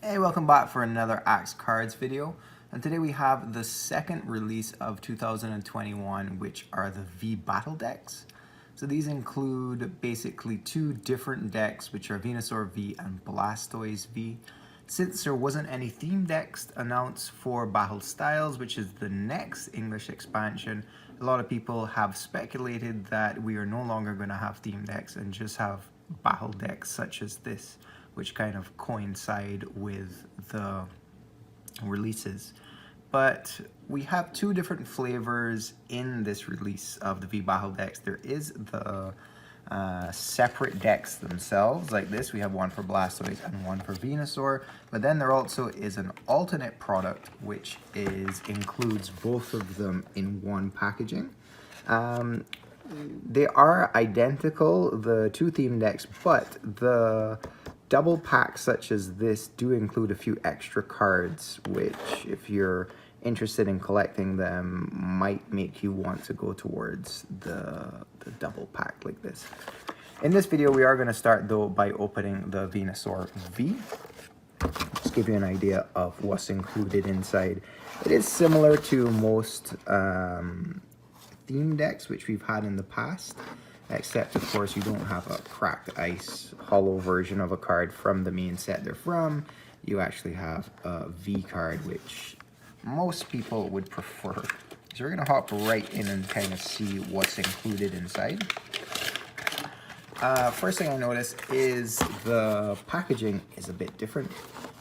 Hey, welcome back for another Axe Cards video. And today we have the second release of 2021, which are the V Battle decks. So these include basically two different decks, which are Venusaur V and Blastoise V. Since there wasn't any theme decks announced for Battle Styles, which is the next English expansion, a lot of people have speculated that we are no longer going to have theme decks and just have battle decks such as this, which kind of coincide with the releases. But we have two different flavors in this release of the V Battle decks. There is the separate decks themselves, like this. We have one for Blastoise and one for Venusaur. But then there also is an alternate product, which includes both of them in one packaging. They are identical, the two theme decks, but the double packs such as this do include a few extra cards, which if you're interested in collecting them might make you want to go towards the double pack like this. In this video we are going to start though by opening the Venusaur V. Just give you an idea of what's included inside. It is similar to most theme decks which we've had in the past, except of course you don't have a cracked ice holo version of a card from the main set they're from. You actually have a V card, which most people would prefer. So we're going to hop right in and kind of see what's included inside. First thing I notice is the packaging is a bit different.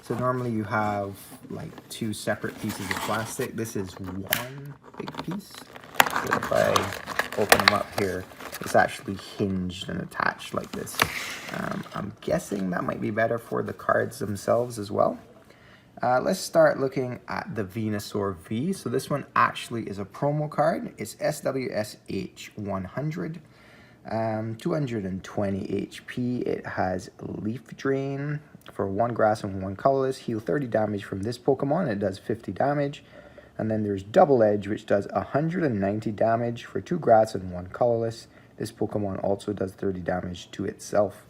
So normally you have like two separate pieces of plastic. This is one big piece. So if I open them up here, it's actually hinged and attached like this. I'm guessing that might be better for the cards themselves as well. Let's start looking at the Venusaur V. So this one actually is a promo card. It's SWSH 100, 220 HP. It has Leaf Drain for 1 grass and 1 colorless. Heal 30 damage from this Pokemon. It does 50 damage. And then there's Double Edge, which does 190 damage for 2 grass and 1 colorless. This Pokemon also does 30 damage to itself.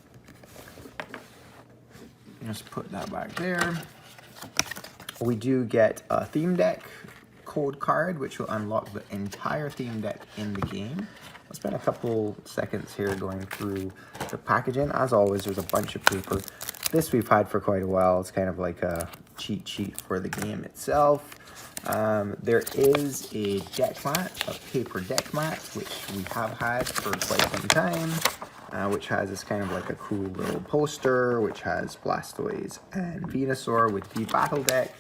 Just put that back there. We do get a theme deck code card, which will unlock the entire theme deck in the game. I'll spend a couple seconds here going through the packaging. As always, there's a bunch of paper. This we've had for quite a while. It's kind of like a cheat sheet for the game itself. There is a deck mat, a paper deck mat, which we have had for quite some time, which has this kind of like a cool little poster, which has Blastoise and Venusaur with the battle deck,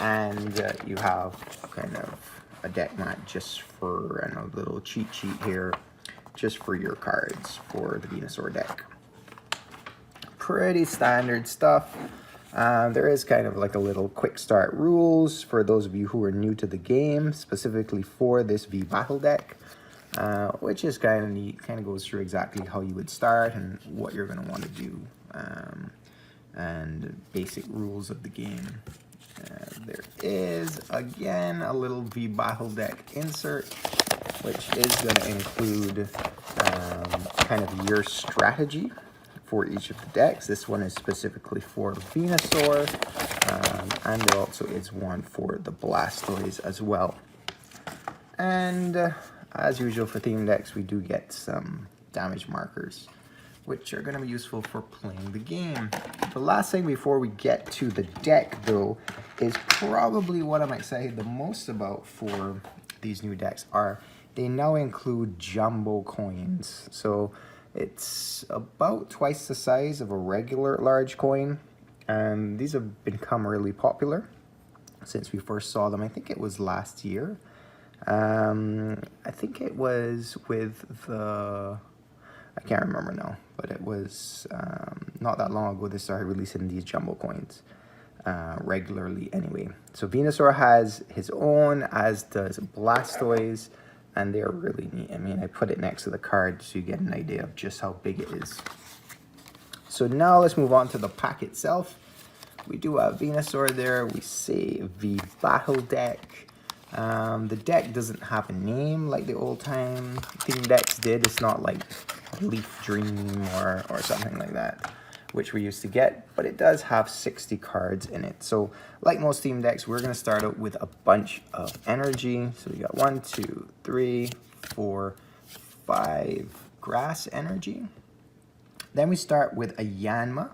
and you have kind of a deck mat just for, and a little cheat sheet here, just for your cards for the Venusaur deck. Pretty standard stuff. There is kind of like a little quick start rules for those of you who are new to the game, specifically for this V Battle deck, which is kind of neat. Kind of goes through exactly how you would start and what you're going to want to do, and basic rules of the game. There is, again, a little V Battle deck insert, which is going to include kind of your strategy for each of the decks. This one is specifically for Venusaur, and there also is one for the Blastoise as well. And as usual for theme decks, we do get some damage markers, which are going to be useful for playing the game. The last thing before we get to the deck, though, is probably what I'm excited the most about for these new decks are they now include jumbo coins. So it's about twice the size of a regular large coin, and these have become really popular since we first saw them. I think it was last year. I think it was with the, I can't remember now, but it was not that long ago they started releasing these jumbo coins regularly anyway. So Venusaur has his own, as does Blastoise, and they're really neat. I mean, I put it next to the card so you get an idea of just how big it is. So now let's move on to the pack itself. We do have Venusaur there. We say V Battle deck. The deck doesn't have a name like the old time theme decks did. It's not like Leaf Dream or something like that. which we used to get, but it does have 60 cards in it. So like most team decks, we're going to start out with a bunch of energy. So we got 1, 2, 3, 4, 5 grass energy. Then we start with a Yanma.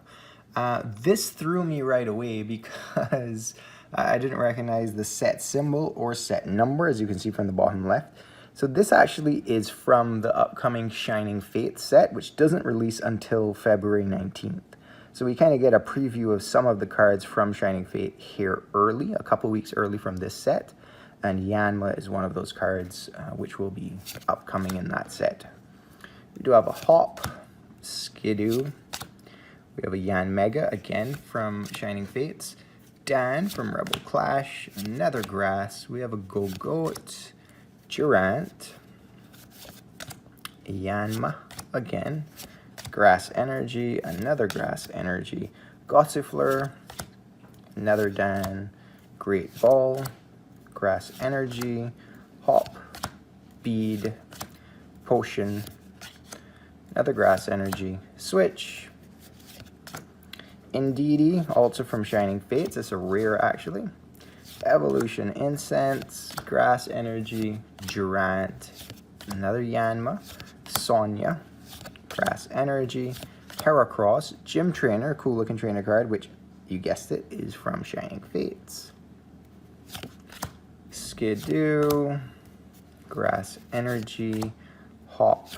This threw me right away because I didn't recognize the set symbol or set number, as you can see from the bottom left. So this actually is from the upcoming Shining Fate set, which doesn't release until February 19th. So we kind of get a preview of some of the cards from Shining Fate here early, a couple weeks early from this set. And Yanma is one of those cards which will be upcoming in that set. We do have a Hop, Skidoo. We have a Yanmega, again from Shining Fates. Dan from Rebel Clash, another Grass. We have a Go-Goat, Durant, Yanma again, Grass Energy, another Grass Energy, Gossifleur, another Dan, Great Ball, Grass Energy, Hop, Bead, Potion, another Grass Energy, Switch, Indeedee, also from Shining Fates. It's a rare actually. Evolution Incense, Grass Energy, Durant, another Yanma, Sonya, Grass Energy, Heracross, Gym Trainer, cool looking trainer card, which you guessed it, is from Shining Fates. Skidoo, Grass Energy, Hop,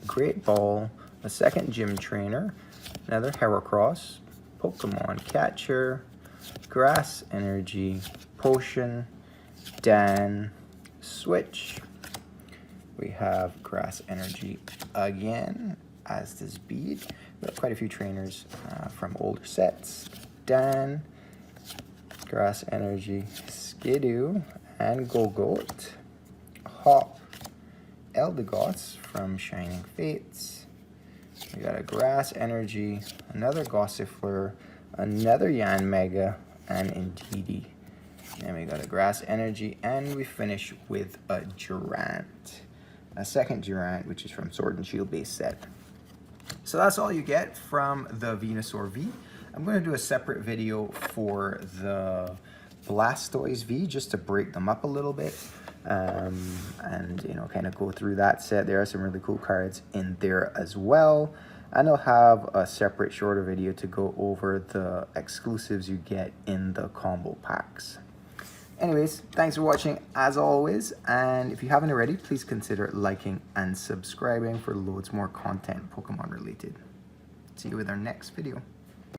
Great Ball, a second Gym Trainer, another Heracross, Pokemon Catcher, Grass Energy, Potion, Dan, Switch. We have Grass Energy again, as does Bead. We have quite a few trainers from older sets. Dan, Grass Energy, Skidoo, and Go-Goat. Hop, Eldegoss from Shining Fates. We got a Grass Energy, another Gossifleur, another Yanmega, and Indeedee. And we got a Grass Energy, and we finish with a Durant. A second Durant, which is from Sword and Shield base set. So that's all you get from the Venusaur V. I'm going to do a separate video for the Blastoise V, just to break them up a little bit. And you know, kind of go through that set. There are some really cool cards in there as well. And I'll have a separate shorter video to go over the exclusives you get in the combo packs. Anyways, thanks for watching as always, and if you haven't already, please consider liking and subscribing for loads more content Pokemon related. See you with our next video.